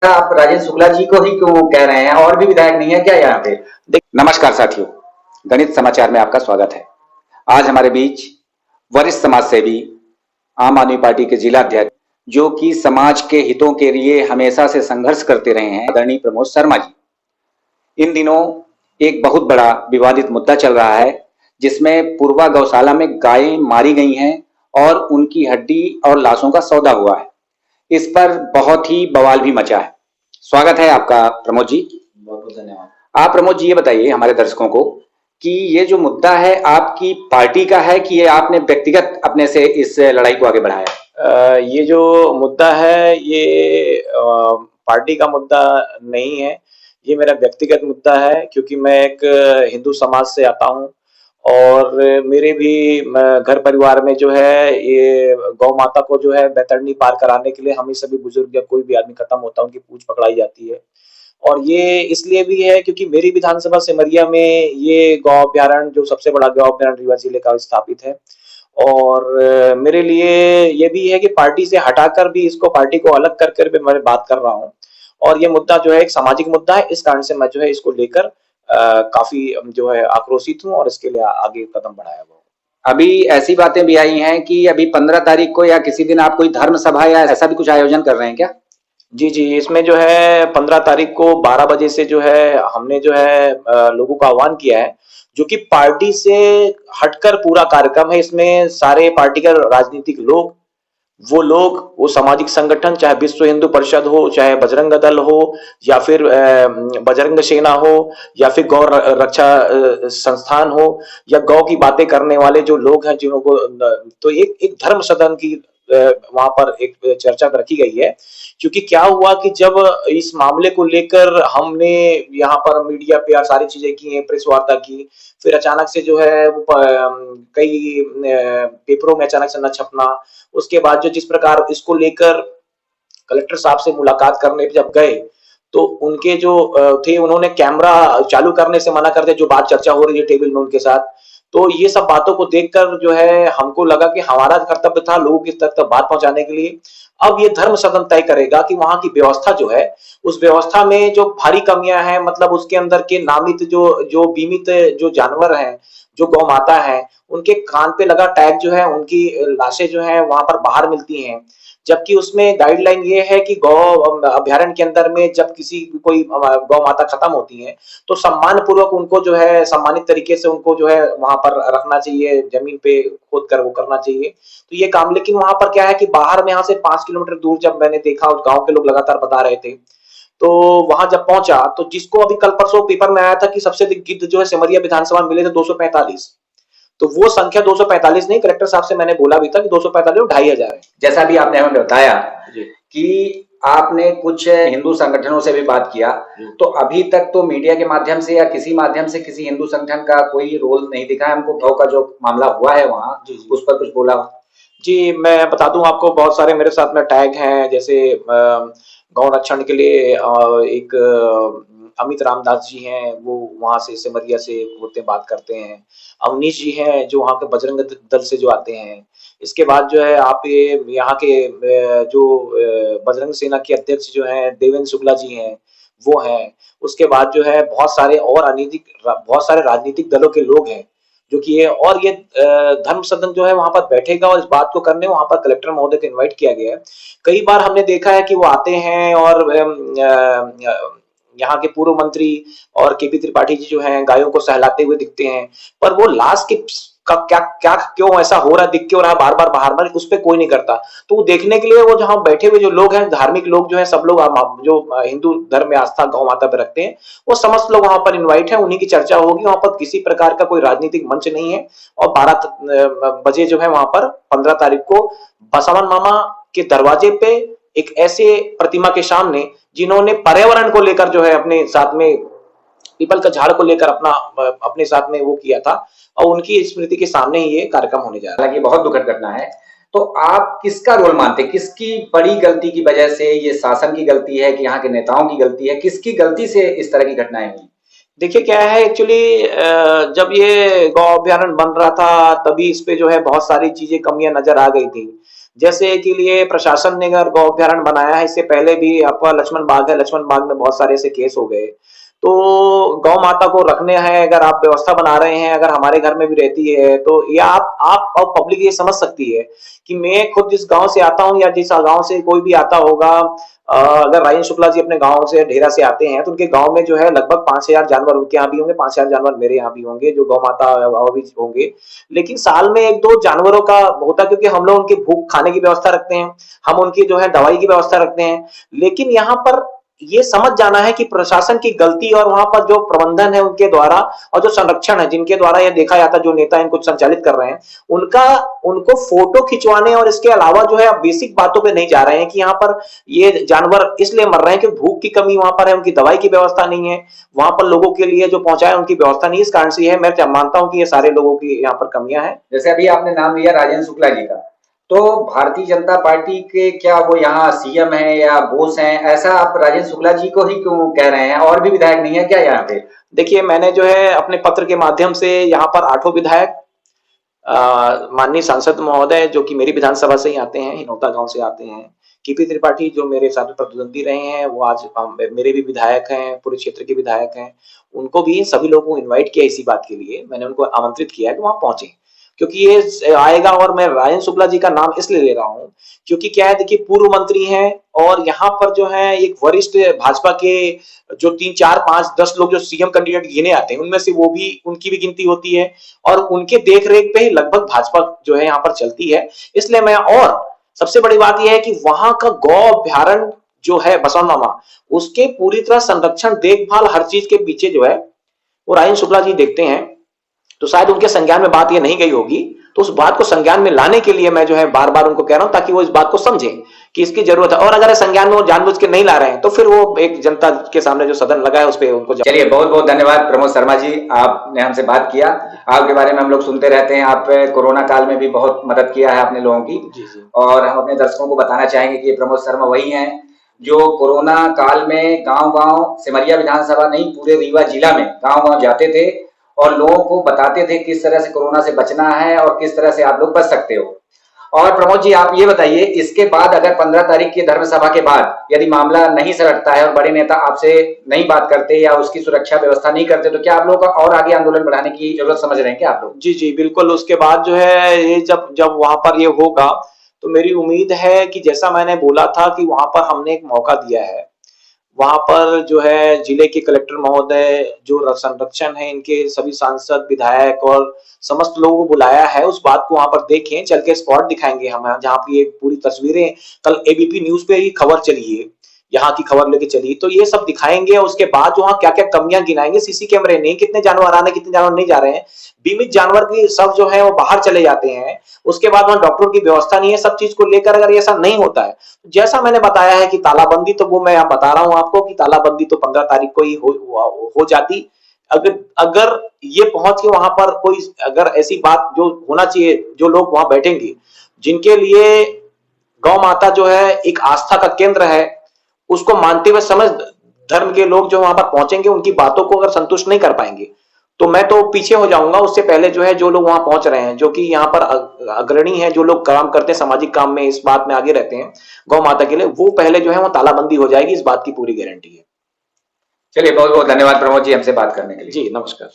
आप राजेंद्र शुक्ला जी को ही क्यों कह रहे हैं? और भी विधायक नहीं है क्या यहाँ पे? नमस्कार साथियों, गणित समाचार में आपका स्वागत है। आज हमारे बीच वरिष्ठ समाज सेवी, आम आदमी पार्टी के जिला अध्यक्ष, जो कि समाज के हितों के लिए हमेशा से संघर्ष करते रहे हैं, आदरणीय प्रमोद शर्मा जी। इन दिनों एक बहुत बड़ा विवादित मुद्दा चल रहा है, जिसमें पूर्वा गौशाला में गायें मारी गई हैं और उनकी हड्डी और लाशों का सौदा हुआ है। इस पर बहुत ही बवाल भी मचा है। स्वागत है आपका प्रमोद जी। बहुत बहुत धन्यवाद। आप प्रमोद जी ये बताइए हमारे दर्शकों को कि ये जो मुद्दा है आपकी पार्टी का है कि ये आपने व्यक्तिगत अपने से इस लड़ाई को आगे बढ़ाया? ये जो मुद्दा है ये पार्टी का मुद्दा नहीं है, ये मेरा व्यक्तिगत मुद्दा है क्योंकि मैं एक हिंदू समाज से आता हूँ और मेरे भी घर परिवार में जो है ये गौ माता को जो है बैतरणी पार कराने के लिए हम ही सभी बुजुर्ग या कोई भी आदमी खत्म होता है उनकी पूंछ पकड़ाई जाती है। और ये इसलिए भी है क्योंकि मेरी विधानसभा सिमरिया में ये गौ अभ्यारण्य जो सबसे बड़ा गौ अभ्यारण्य रीवा जिले का स्थापित है और मेरे लिए ये भी है कि पार्टी से हटाकर भी इसको पार्टी को अलग कर कर भी मैं बात कर रहा हूँ और ये मुद्दा जो है एक सामाजिक मुद्दा है, इस कारण से मैं जो है इसको लेकर काफी जो है आक्रोशित हूँ और इसके लिए आगे कदम बढ़ाया हुआ हूँ। अभी ऐसी बातें भी आई हैं कि अभी 15 तारीख को या किसी दिन आप कोई धर्म सभा या ऐसा भी कुछ आयोजन कर रहे हैं क्या? जी, जी, इसमें जो है 15 तारीख को 12 बजे से जो है हमने जो है लोगों का आह्वान किया है, जो कि पार्टी से हटकर पूरा कार्यक्रम है। इसमें सारे पार्टी के राजनीतिक लोग, वो सामाजिक संगठन चाहे विश्व हिंदू परिषद हो, चाहे बजरंग दल हो या फिर बजरंग सेना हो या फिर गौ रक्षा संस्थान हो या गौ की बातें करने वाले जो लोग हैं जिन्हों को तो एक एक धर्म सदन की वहां पर एक चर्चा रखी गई है। क्योंकि क्या हुआ कि जब इस मामले को लेकर हमने यहाँ पर मीडिया पे सारी चीजें की हैं, प्रेस वार्ता की, फिर अचानक से जो है वो कई पेपरों में अचानक से न छपना, उसके बाद जो जिस प्रकार इसको लेकर कलेक्टर साहब से मुलाकात करने जब गए तो उनके जो थे उन्होंने कैमरा चालू करने से मना कर दिया, जो बात चर्चा हो रही है टेबल में उनके साथ। तो ये सब बातों को देखकर जो है हमको लगा कि हमारा कर्तव्य था लोगों की तक बात पहुंचाने के लिए। अब ये धर्म सदन तय करेगा कि वहां की व्यवस्था जो है उस व्यवस्था में जो भारी कमियां हैं, मतलब उसके अंदर के नामित जो जो बीमित जो जानवर हैं, जो गौ माता है, उनके कान पे लगा टैग जो है उनकी लाशें जो है वहां पर बाहर मिलती हैं। जबकि उसमें गाइडलाइन ये है कि गौ अभ्यारण्य के अंदर में जब किसी कोई गौ माता खत्म होती है तो सम्मान पूर्वक उनको जो है सम्मानित तरीके से उनको जो है वहां पर रखना चाहिए, जमीन पे खोद कर वो करना चाहिए। तो ये काम, लेकिन वहां पर क्या है कि बाहर में यहाँ से 5 किलोमीटर दूर जब मैंने देखा और गांव के लोग लगातार बता रहे थे, तो वहां जब पहुंचा तो जिसको अभी कल परसों पेपर में आया था कि सबसे अधिक गिद्ध जो है सिमरिया विधानसभा में मिले थे 245, तो वो संख्या 245 नहीं, कलेक्टर साहब से मैंने बोला भी था कि 245 2,500 है। जैसा भी आपने हमें बताया कि आपने कुछ हिंदू संगठनों से भी बात किया, तो अभी तक तो मीडिया के माध्यम से या किसी माध्यम से किसी हिंदू संगठन का कोई रोल नहीं दिखा है हमको। गौ का जो मामला हुआ है वहां उस पर कुछ बोला? जी, मैं बता दूं आपको, बहुत सारे मेरे साथ में टैग हैं, जैसे गौ रक्षण के लिए एक अमित रामदास जी हैं, वो वहां से सिमरिया से होते बात करते हैं। अवनीश जी हैं जो वहां के बजरंग दल से जो आते हैं। इसके बाद जो है आप ये यहाँ के जो बजरंग सेना के अध्यक्ष जो हैं देवेंद्र शुक्ला जी हैं, वो हैं। उसके बाद जो है बहुत सारे राजनीतिक दलों के लोग हैं जो कि ये और ये धर्म सदन जो है वहां पर बैठेगा और इस बात को करने वहां पर कलेक्टर महोदय को इनवाइट किया गया है। कई बार हमने देखा है कि वो आते हैं और यहाँ के पूर्व मंत्री और केपी त्रिपाठी जी जो हैं गायों को सहलाते हुए दिखते हैं, पर वो लास्ट के का क्या क्या क्यों ऐसा हो रहा है, दिख क्यों रहा है बार बार बाहर बार, उस पर कोई नहीं करता। तो वो देखने के लिए वो जहाँ बैठे हुए जो लोग हैं, धार्मिक लोग जो है, सब लोग जो हिंदू धर्म में आस्था गौ माता पे रखते हैं, वो समस्त लोग वहां पर इन्वाइट है, उन्हीं की चर्चा होगी। वहां पर किसी प्रकार का कोई राजनीतिक मंच नहीं है। और 12 बजे जो है वहां पर 15 तारीख को बसवन मामा के दरवाजे पे एक ऐसे प्रतिमा के सामने जिन्होंने पर्यावरण को लेकर जो है अपने साथ में पीपल का झाड़ को लेकर अपने साथ में वो किया था, और उनकी स्मृति के सामने ही ये कार्यक्रम होने जा रहा है। हालांकि बहुत दुखद घटना है। तो आप किसका रोल मानते हैं? किसकी बड़ी गलती की वजह से? ये शासन की गलती है कि यहाँ के नेताओं की गलती है? किसकी गलती से इस तरह की घटनाएं हुई? देखिए क्या है एक्चुअली, जब ये गौ अभ्यारण्य बन रहा था तभी इस पे जो है बहुत सारी चीजें कमियां नजर आ गई थी। जैसे कि लिए प्रशासन ने अगर गौ अभ्यारण्य बनाया है, इससे पहले भी आपका लक्ष्मण बाग है, लक्ष्मण बाग में बहुत सारे ऐसे केस हो गए। तो गौ माता को रखने हैं, अगर आप व्यवस्था बना रहे हैं, अगर हमारे घर में भी रहती है, तो ये आप और पब्लिक ये समझ सकती है कि मैं खुद जिस गांव से आता हूं या जिस गांव से कोई भी आता होगा, अगर राजेंद्र शुक्ला जी अपने गांव से ढेरा से आते हैं तो उनके गांव में जो है लगभग 5,000 जानवर उनके यहाँ भी होंगे, 5,000 जानवर मेरे यहाँ भी होंगे, जो गौ माता और भी होंगे। लेकिन साल में एक दो जानवरों का होता है, क्योंकि हम लोग उनकी भूख खाने की व्यवस्था रखते हैं, हम उनकी जो है दवाई की व्यवस्था रखते हैं। लेकिन यहाँ पर ये समझ जाना है कि प्रशासन की गलती और वहां पर जो प्रबंधन है उनके द्वारा और जो संरक्षण है जिनके द्वारा ये देखा जाता है, जो नेता इनको संचालित कर रहे हैं, उनका उनको फोटो खिंचवाने और इसके अलावा जो है बेसिक बातों पे नहीं जा रहे हैं कि यहाँ पर ये जानवर इसलिए मर रहे हैं कि भूख की कमी वहां पर है, उनकी दवाई की व्यवस्था नहीं है, वहां पर लोगों के लिए जो पहुंचाए उनकी व्यवस्था नहीं, इस कारण से है। मैं मानता हूं कि ये सारे लोगों की यहाँ पर कमियां हैं। जैसे अभी आपने नाम लिया राजेंद्र शुक्ला जी का, तो भारतीय जनता पार्टी के क्या वो यहाँ सीएम है या बोस हैं, ऐसा आप राजेंद्र शुक्ला जी को ही क्यों कह रहे हैं? और भी विधायक नहीं है क्या यहाँ पे? देखिए, मैंने जो है अपने पत्र के माध्यम से यहाँ पर 8 विधायक, माननीय सांसद महोदय जो कि मेरी विधानसभा से ही आते हैं, हिनौता गांव से आते हैं, केपी त्रिपाठी जो मेरे साथ प्रतिद्वंदी रहे हैं, वो आज मेरे भी विधायक हैं, पूरे क्षेत्र के विधायक हैं, उनको भी सभी लोगों को इनवाइट किया इसी बात के लिए, मैंने उनको आमंत्रित किया कि वहां पहुंचे, क्योंकि ये आएगा। और मैं राजेंद्र शुक्ला जी का नाम इसलिए ले रहा हूं क्योंकि क्या है, देखिए पूर्व मंत्री हैं और यहाँ पर जो है एक वरिष्ठ भाजपा के जो 3, 4, 5, 10 लोग जो सीएम कैंडिडेट गिने आते हैं, उनमें से वो भी उनकी भी गिनती होती है और उनके देख रेख पे ही लगभग भाजपा जो है यहाँ पर चलती है। इसलिए मैं, और सबसे बड़ी बात यह है कि वहां का गौ अभ्यारण्य जो है बसवनामा, उसके पूरी तरह संरक्षण देखभाल हर चीज के पीछे जो है वो राजेंद्र शुक्ला जी देखते हैं। तो शायद उनके संज्ञान में बात ये नहीं गई होगी, तो उस बात को संज्ञान में लाने के लिए मैं जो है बार बार उनको कह रहा हूं, ताकि वो इस बात को समझें कि इसकी जरूरत है। और अगर संज्ञान में वो जानबूझ के नहीं ला रहे हैं तो फिर वो एक जनता के सामने जो सदन लगा है उस पर उनको। चलिए, बहुत बहुत धन्यवाद प्रमोद शर्मा जी, आपने हमसे बात किया। आपके बारे में हम लोग सुनते रहते हैं, आप कोरोना काल में भी बहुत मदद किया है आपने लोगों की। जी जी। और हम अपने दर्शकों को बताना चाहेंगे कि प्रमोद शर्मा वही हैं जो कोरोना काल में गांव गांव, सिमरिया विधानसभा नहीं पूरे रीवा जिला में गांव गांव जाते थे और लोगों को बताते थे किस तरह से कोरोना से बचना है और किस तरह से आप लोग बच सकते हो। और प्रमोद जी, आप ये बताइए, इसके बाद अगर 15 तारीख की धर्म सभा के बाद यदि मामला नहीं सलटता है और बड़े नेता आपसे नहीं बात करते या उसकी सुरक्षा व्यवस्था नहीं करते, तो क्या आप लोग और आगे आंदोलन बढ़ाने की जरूरत समझ रहे हैं क्या आप लोग? जी जी बिल्कुल। उसके बाद जो है ये जब जब वहां पर ये होगा तो मेरी उम्मीद है कि जैसा मैंने बोला था कि वहां पर हमने एक मौका दिया है, वहां पर जो है जिले के कलेक्टर महोदय, जो संरक्षण है, इनके सभी सांसद, विधायक और समस्त लोगों को बुलाया है, उस बात को वहां पर देखें, चल के स्पॉट दिखाएंगे हम, जहां की ये पूरी तस्वीरें कल एबीपी न्यूज पे ही खबर चली है, यहाँ की खबर लेके चली, तो ये सब दिखाएंगे। उसके बाद वहां क्या क्या कमियां गिनाएंगे, सीसी कैमरे नहीं, कितने जानवर आ रहे हैं, कितने जानवर नहीं जा रहे हैं, बीमित जानवर की सब जो है वो बाहर चले जाते हैं, उसके बाद वहां डॉक्टर की व्यवस्था नहीं है, सब चीज को लेकर अगर ऐसा नहीं होता है, जैसा मैंने बताया है कि तालाबंदी, तो वो मैं बता रहा हूं आपको कि तालाबंदी तो 15 तारीख को ही हो जाती। अगर अगर ये पहुंच के वहां पर कोई अगर ऐसी बात जो होना चाहिए, जो लोग वहां बैठेंगे जिनके लिए गौ माता जो है एक आस्था का केंद्र है, उसको मानते हुए समझ धर्म के लोग जो वहां पर पहुंचेंगे, उनकी बातों को अगर संतुष्ट नहीं कर पाएंगे तो मैं तो पीछे हो जाऊंगा। उससे पहले जो है जो लोग वहां पहुंच रहे हैं, जो कि यहाँ पर अग्रणी है, जो लोग काम करते हैं, सामाजिक काम में इस बात में आगे रहते हैं गौ माता के लिए, वो पहले जो है वो तालाबंदी हो जाएगी, इस बात की पूरी गारंटी है। चलिए, बहुत बहुत धन्यवाद प्रमोद जी हमसे बात करने के लिए। जी नमस्कार।